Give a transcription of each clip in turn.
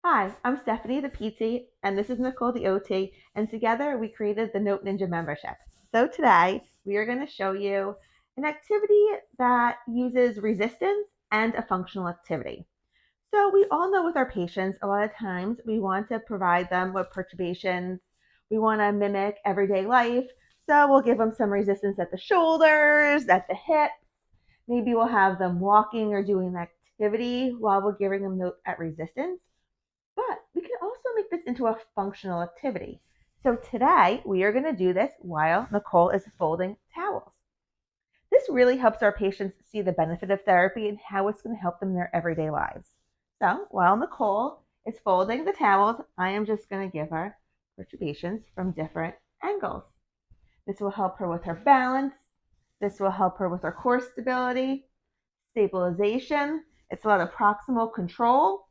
Hi, I'm Stephanie, the PT, and this is Nicole, the OT, and together we created the Note Ninja membership. So today we are going to show you an activity that uses resistance and a functional activity. So we all know with our patients, a lot of times we want to provide them with perturbations. We want to mimic everyday life. So we'll give them some resistance at the shoulders, at the hips. Maybe we'll have them walking or doing an activity while we're giving them note at resistance. But we can also make this into a functional activity. So today we are going to do this while Nicole is folding towels. This really helps our patients see the benefit of therapy and how it's going to help them in their everyday lives. So while Nicole is folding the towels, I am just going to give her perturbations from different angles. This will help her with her balance. This will help her with her core stability, stabilization. It's a lot of proximal control.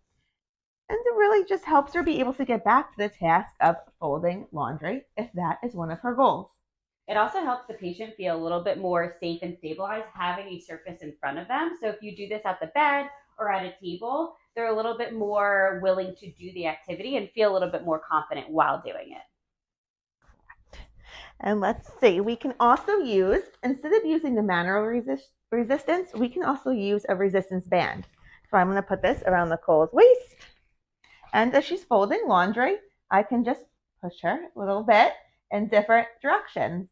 And it really just helps her be able to get back to the task of folding laundry if that is one of her goals. It also helps the patient feel a little bit more safe and stabilized having a surface in front of them. So if you do this at the bed or at a table, they're a little bit more willing to do the activity and feel a little bit more confident while doing it. And let's see, we can also use, instead of using the manual resistance, we can also use a resistance band. So I'm going to put this around Nicole's waist. And as she's folding laundry, I can just push her a little bit in different directions.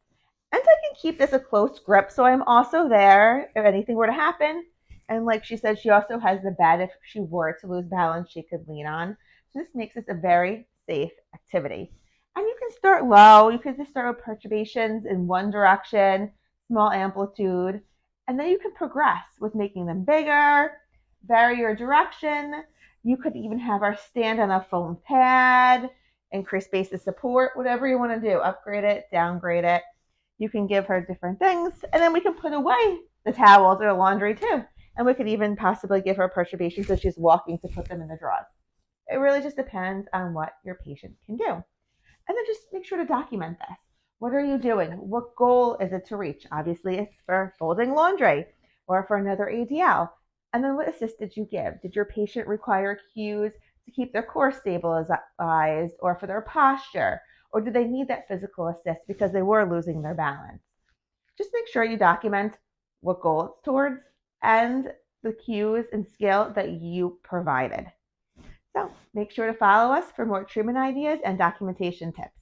And I can keep this a close grip, so I'm also there if anything were to happen. And like she said, she also has the bed if she were to lose balance, she could lean on. So this makes this a very safe activity. And you can start low. You can just start with perturbations in one direction, small amplitude, and then you can progress with making them bigger, vary your direction. You could even have her stand on a foam pad, increase base of support, whatever you want to do. Upgrade it, downgrade it. You can give her different things, and then we can put away the towels or the laundry too. And we could even possibly give her perturbations as she's walking to put them in the drawers. It really just depends on what your patient can do. And then just make sure to document this. What are you doing? What goal is it to reach? Obviously, it's for folding laundry or for another ADL. And then what assist did you give? Did your patient require cues to keep their core stabilized or for their posture? Or do they need that physical assist because they were losing their balance? Just make sure you document what goal it's towards and the cues and skill that you provided. So make sure to follow us for more treatment ideas and documentation tips.